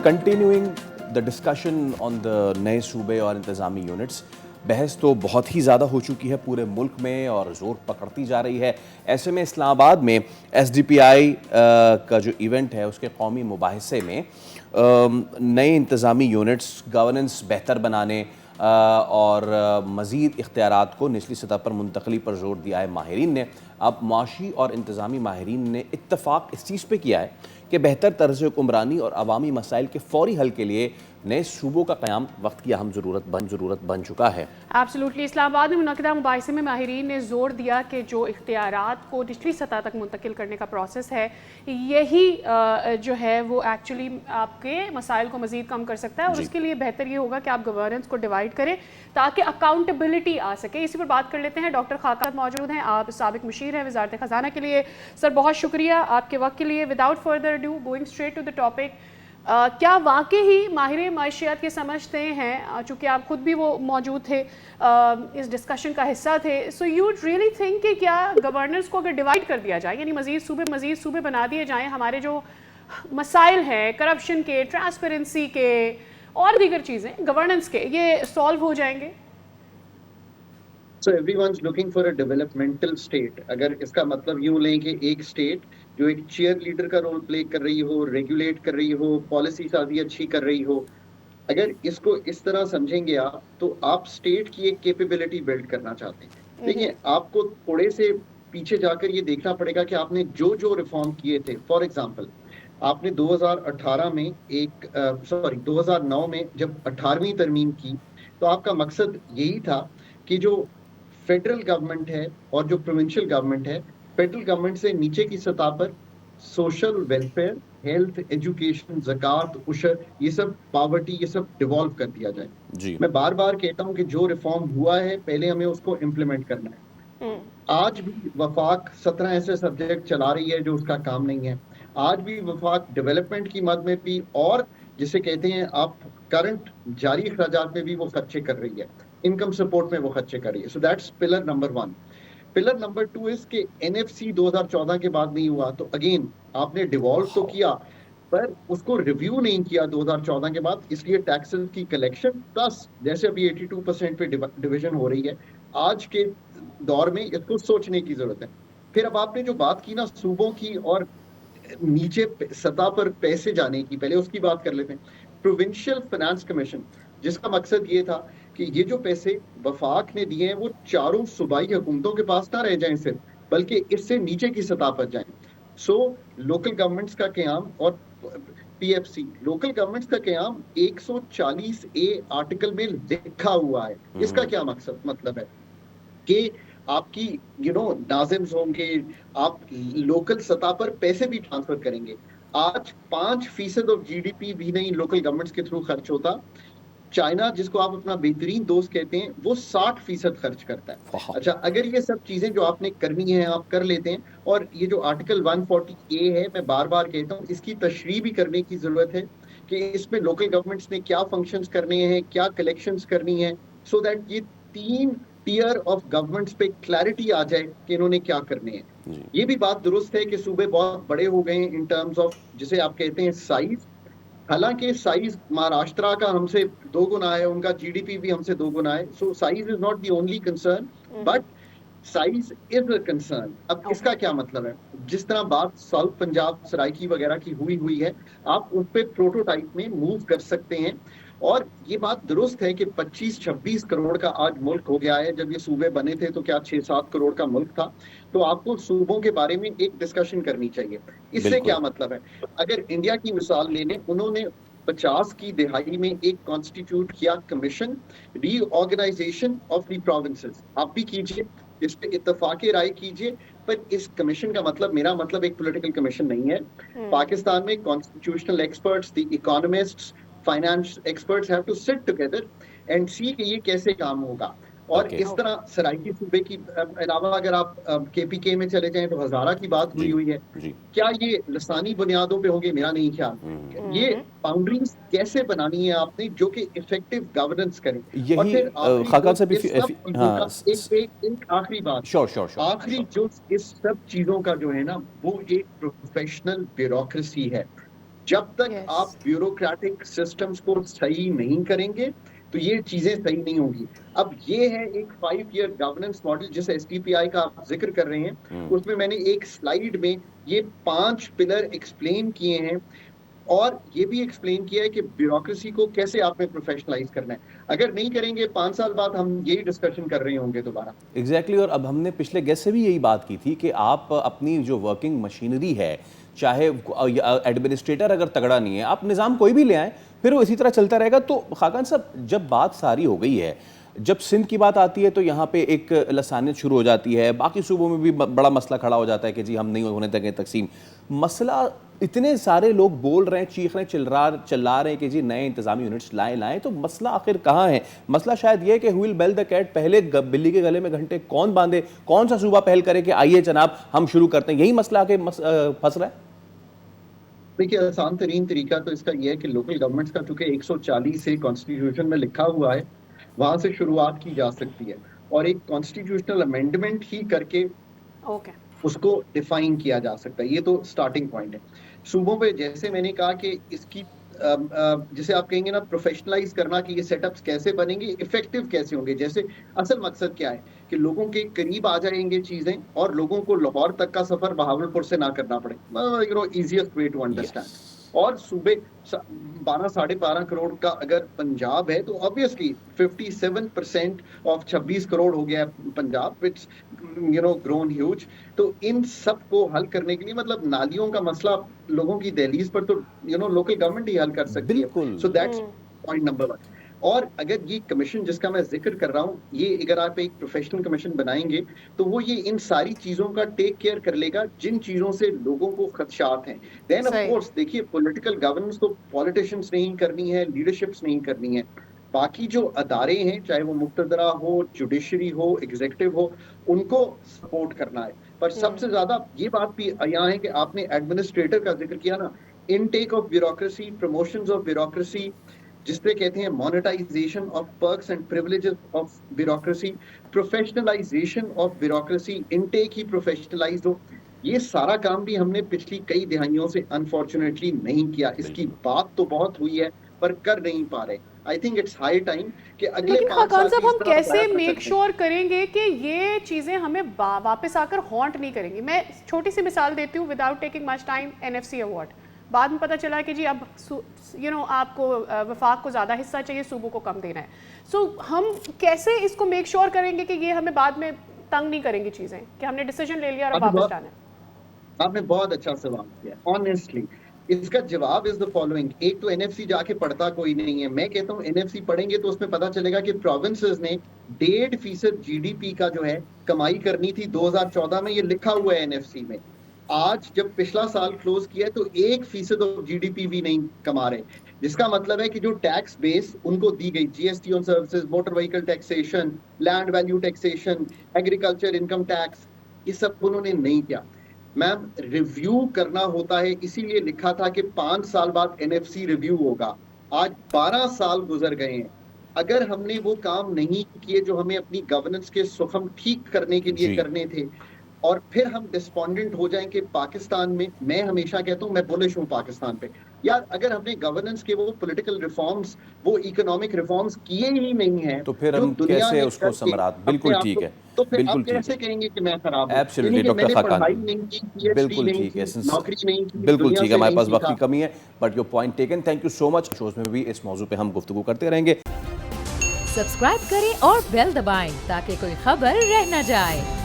Continuing the discussion on the नए सूबे और इंतज़ामी यूनिट्स, बहस तो बहुत ही ज़्यादा हो चुकी है पूरे मुल्क में और ज़ोर पकड़ती जा रही है। ऐसे में इस्लामाबाद में SDPI का जो इवेंट है उसके कौमी मुबाहिसे में नए इंतज़ामी यूनिट्स गवर्नेंस बेहतर बनाने और मज़ीद इख्तियारात को निचली सतह पर मुंतकली पर जोर दिया है माहिरीन ने। अब मुआशी और इंतज़ामी माहिरीन ने इत्तफ़ाक़ इस चीज़ पे किया है कि बेहतर तर्ज़ हुक्मरानी और अवामी मसाइल के फ़ौरी हल के लिए नए सूबों का क़याम वक्त की अहम ज़रूरत बन चुका है। एब्सोल्युटली। इस्लामाबाद में मुनक़िदा मुबाहिसे में माहिरीन ने ज़ोर दिया कि जो इख्तियारात को निचली सतह तक मुंतकिल करने का प्रोसेस है, यही जो है वो एक्चुअली आपके मसाइल को मज़ीद कम कर सकता है और उसके लिए बेहतर ये होगा कि आप गवर्नेंस को डिवाइड करें ताकि अकाउंटेबिलिटी आ सके। इसी पर बात कर लेते हैं। डॉक्टर खाका मौजूद हैं, आप साबिक मुशीर हैं वज़ारत ख़ज़ाना के लिए। सर बहुत शुक्रिया आपके वक्त के लिए। Without further do going straight to the topic, क्या वाकई ही माहिर माशियात के समझते हैं, चूँकि आप खुद भी वो मौजूद थे, इस डिस्कशन का हिस्सा थे, सो यू रियली थिंक कि क्या गवर्नेंस को अगर डिवाइड कर दिया जाए, यानी मज़ीद सूबे बना दिए जाएँ, हमारे जो मसाइल हैं करप्शन के, ट्रांसपेरेंसी के और दीगर चीज़ें गवर्नेंस के, ये सॉल्व हो जाएंगे? So everyone's looking for a developmental state. अगर इसका मतलब यूँ लें कि एक स्टेट जो एक चीयर लीडर का रोल प्ले कर रही हो, रेगुलेट कर रही हो, पॉलिसी साजी अच्छी कर रही हो, अगर इसको इस तरह समझेंगे आप, तो आप स्टेट की एक कैपेबिलिटी बिल्ड करना चाहते हैं। देखिए, आपको थोड़े से पीछे जाकर ये देखना पड़ेगा कि आपने जो जो रिफॉर्म किए थे, फॉर एग्जाम्पल आपने 2018 में 2009 में जब 18वीं तरमीम की, तो आपका मकसद यही था कि जो फेडरल गवर्नमेंट है और जो प्रोविंशियल गवर्नमेंट है, फेडरल गवर्नमेंट से नीचे की सतह पर सोशल वेलफेयर, हेल्थ, एजुकेशन, ज़कात, उशर, ये सब पावर्टी, ये सब डिवॉल्व कर दिया जाए जी। मैं बार बार कहता हूँ कि जो रिफॉर्म हुआ है पहले हमें उसको इम्प्लीमेंट करना है। आज भी वफाक 17 ऐसे सब्जेक्ट चला रही है जो उसका काम नहीं है। आज भी वफाक डेवलपमेंट की मद में भी और जिसे कहते हैं आप करंट जारी अखराजात में भी वो खर्चे कर रही है, इनकम सपोर्ट में वो खर्चे कर रही है। So that's pillar number 1। Pillar number 2 is के NFC 2014 के बाद नहीं हुआ, तो अगेन आपने डिवॉल्व तो किया पर उसको रिव्यू नहीं किया 2014 के बाद, इसलिए टैक्सेस की कलेक्शन प्लस जैसे अभी 82% पे डिवीजन हो रही है, आज के दौर में इसको सोचने की जरूरत है। फिर अब आपने जो बात की ना सूबों की और नीचे सतह पर पैसे जाने की, पहले उसकी बात कर लेते हैं। प्रोविंशियल फाइनेंस कमीशन, जिसका मकसद ये था कि ये जो पैसे वफाक ने दिए हैं वो चारों सूबाई हुकूमतों के पास ना रह जाएं सिर्फ, बल्कि इससे नीचे की सतह पर जाएं। सो लोकल गवर्नमेंट्स का क़याम और PFC, लोकल गवर्नमेंट्स का क़याम 140A आर्टिकल में लिखा हुआ है। इसका क्या मतलब है कि आपकी नाजिम्स होंगे, आप लोकल सतह पर पैसे भी ट्रांसफर करेंगे। आज 5% ऑफ GDP भी नहीं लोकल गवर्नमेंट्स के थ्रू खर्च होता। चाइना, जिसको आप अपना बेहतरीन दोस्त कहते हैं, वो 60% खर्च करता है। अच्छा, अगर ये सब चीजें जो आपने करनी है आप कर लेते हैं, और ये जो आर्टिकल 140A है, मैं बार बार कहता हूँ इसकी तशरीह भी करने की जरूरत है कि इसमें लोकल गवर्नमेंट्स ने क्या फंक्शंस करने हैं, क्या कलेक्शंस करनी है, सो दैट ये 3 टियर ऑफ गवर्नमेंट्स पे क्लैरिटी आ जाए कि इन्होंने क्या करने हैं। ये भी बात दुरुस्त है कि सूबे बहुत बड़े हो गए हैं इन टर्म्स ऑफ जिसे आप कहते हैं साइज। हालांकि साइज महाराष्ट्र का हमसे 2 गुना है, उनका GDP भी हमसे 2 गुना है। So size is not the only concern, but size is a concern. अब इसका क्या मतलब है? जिस तरह बात साउथ पंजाब सराइकी वगैरह की हुई है, आप उस पे प्रोटोटाइप में मूव कर सकते हैं। और ये बात दुरुस्त है कि 25-26 करोड़ का आज मुल्क हो गया है। जब ये सूबे बने थे तो क्या 6-7 करोड़ का मुल्क था। तो आपको सूबों के बारे में एक डिस्कशन करनी चाहिए। इससे क्या मतलब है? अगर इंडिया की मिसाल ले लें, उन्होंने 50 की दिहाई में एक कॉन्स्टिट्यूट किया commission, reorganisation of the provinces. आप भी कीजिए, इस पे इत्तफाक़े राय कीजिए, पर इस कमीशन का मतलब, मेरा मतलब एक पॉलिटिकल कमीशन नहीं है। पाकिस्तान में constitutional experts, the economists, finance experts have to sit together and see कि ये कैसे काम होगा। और इस तरह सराइकी सूबे की अलावा अगर आप KPK में चले जाएं तो हजारा की बात हुई है। क्या ये लसानी बुनियादों पे होंगे? मेरा नहीं ख्याल। ये बाउंड्रीज कैसे बनानी है आपने जो कि इफेक्टिव गवर्नेंस करें। और फिर एक आखिरी बात, आखिरी जो इस सब चीजों का जो है ना, वो एक प्रोफेशनल ब्यूरोक्रेसी है। जब तक Yes. आप ब्यूरोक्रेटिक सिस्टम्स को सही नहीं करेंगे तो ये चीजें सही नहीं होंगी। अब ये है एक 5 ईयर गवर्नेंस मॉडल जिस एसडीपीआई का आप जिक्र कर रहे हैं, उसमें मैंने एक स्लाइड में ये 5 पिलर एक्सप्लेन किए हैं और ये भी एक्सप्लेन किया है कि ब्यूरोक्रेसी को कैसे आपने प्रोफेशनलाइज करना है। अगर नहीं करेंगे 5 साल बाद हम यही डिस्कशन कर रहे होंगे दोबारा। एग्जैक्टली और अब हमने पिछले गेस्ट से भी यही बात की थी कि आप अपनी जो वर्किंग मशीनरी है, चाहे एडमिनिस्ट्रेटर अगर तगड़ा नहीं है, आप निज़ाम कोई भी ले आएँ, फिर वो इसी तरह चलता रहेगा। तो खाकान साहब, जब बात सारी हो गई है, जब सिंध की बात आती है तो यहाँ पे एक लसानियत शुरू हो जाती है, बाकी सूबों में भी बड़ा मसला खड़ा हो जाता है कि जी हम नहीं होने देंगे तकसीम। मसला इतने सारे लोग बोल रहे हैं, चीख रहे हैं, चिल्ला रहे हैं कि जी नए इंतजामी यूनिट्स लाएं, तो मसला आखिर कहाँ है? मसला शायद ये है कि हुई बेल द कैट, पहले बिल्ली के गले में घंटे कौन बांधे, कौन सा सूबा पहल करे कि आइए जनाब हम शुरू करते हैं, यही मसला आके फंस रहा है। देखिए, आसान तरीन तरीका तो इसका यह है कि लोकल गवर्नमेंट्स का चूंकि 140 से कॉन्स्टिट्यूशन में लिखा हुआ है, वहां से शुरुआत की जा सकती है और एक कॉन्स्टिट्यूशनल अमेंडमेंट ही करके ओके उसको डिफाइन किया जा सकता है। ये तो स्टार्टिंग पॉइंट है। सूबों पे जैसे मैंने कहा कि इसकी जिसे आप कहेंगे ना प्रोफेशनलाइज करना, कि ये सेटअप्स कैसे बनेंगे, इफेक्टिव कैसे होंगे। जैसे असल मकसद क्या है कि लोगों के करीब आ जाएंगे चीजें और लोगों को लाहौर तक का सफर बहावलपुर से ना करना पड़े, इजीएस्ट वे टू अंडरस्टैंड। और सूबे 12-12.5 करोड़ का अगर पंजाब है तो ऑब्वियसली 57% ऑफ 26 करोड़ हो गया पंजाब, इट्स ग्रोन ह्यूज। तो इन सब को हल करने के लिए, मतलब नालियों का मसला लोगों की दहलीज पर तो लोकल गवर्नमेंट ही हल कर सकती है। बिल्कुल। So that's point number 1। और अगर ये कमीशन जिसका मैं जिक्र कर रहा हूँ, ये अगर आप एक प्रोफेशनल कमीशन बनाएंगे तो वो ये इन सारी चीजों का टेक केयर कर लेगा जिन चीजों से लोगों को खदशात हैं। देन ऑफ सही। कोर्स देखिए, पॉलिटिकल गवर्नेंस तो पॉलिटिशियंस नहीं करनी है, लीडरशिप्स नहीं करनी है। बाकी जो अदारे हैं, चाहे वो मुक्तदरा हो, जुडिशरी हो, एग्जीक्यूटिव हो, उनको सपोर्ट करना है। पर सबसे ज्यादा ये बात भी यहाँ है कि आपने एडमिनिस्ट्रेटर का जिक्र किया ना, intake of bureaucracy, promotions of bureaucracy, जिसपे कहते हैं monetisation of perks and privileges of bureaucracy, professionalisation of bureaucracy, intake ही प्रोफेशनलाइज हो। ये सारा काम भी हमने पिछली कई दिहाइयों से अनफॉर्चुनेटली नहीं किया। इसकी बात तो बहुत हुई है पर कर नहीं पा रहे। I think it's high time कि अगले लेकिन 5 खाकान साल साहब, हम की इस तरह कैसे तैयार कर मेक सकते हैं। श्योर करेंगे कि ये चीज़ें हमें वापस आकर हॉन्ट नहीं करेंगी? मैं छोटी सी मिसाल देती हूँ without taking much time. NFC award बाद में पता चला कि जी अब आपको वफाक को ज़्यादा हिस्सा चाहिए, सूबों को कम देना है। सो हम कैसे इसको मेक श्योर करेंगे कि ये हमें बाद में तंग नहीं करेंगी चीज़ें, कि हमने डिसीजन ले लिया और अब वापस जाना है? आपने बहुत अच्छा सवाल किया। ऑनेस्टली इसका जवाब इज द फॉलोइंग। एक तो एनएफसी जाके पढ़ता कोई नहीं है। मैं कहता हूँ एनएफसी पढ़ेंगे तो उसमें पता चलेगा कि प्रोविंसेस ने 1.5% जीडीपी का जो है कमाई करनी थी 2014 में। ये लिखा हुआ है एनएफसी में। आज जब पिछला साल क्लोज किया तो 1% ऑफ जीडीपी भी नहीं कमा रहे, जिसका मतलब है कि जो टैक्स बेस उनको दी गई, GST on services, motor vehicle taxation, land value taxation, agriculture income tax, ये सब उन्होंने नहीं किया। मैम, रिव्यू करना होता है, इसीलिए लिखा था कि 5 साल बाद एनएफसी रिव्यू होगा। आज 12 साल गुजर गए हैं। अगर हमने वो काम नहीं किए जो हमें अपनी गवर्नेंस के सुखम ठीक करने के लिए करने थे, और फिर हम डिस्पॉन्डेंट हो जाएं कि पाकिस्तान में, मैं हमेशा कहता हूं, मैं बुलिश हूं पाकिस्तान पे, यार अगर हमने गवर्नेंस के वो पॉलिटिकल रिफॉर्म्स, वो इकोनॉमिक रिफॉर्म्स किए ही नहीं हैं, तो फिर हम कैसे उसको समरात? बिल्कुल ठीक है, तो फिर बिल्कुल आप कैसे कहेंगे कि मैं खराब हूं? एब्सोल्युटली डॉक्टर खाकान, बिल्कुल ठीक है, नौकरी नहीं की, बिल्कुल ठीक है, हमारे पास दुनिया वक्त से की कमी है, but your point taken. Thank you so much. Shows में भी इस मौजू पे हम गुफ्तगू करते रहेंगे। सब्सक्राइब करें और बेल दबाएं ताकि कोई खबर रह न जाए।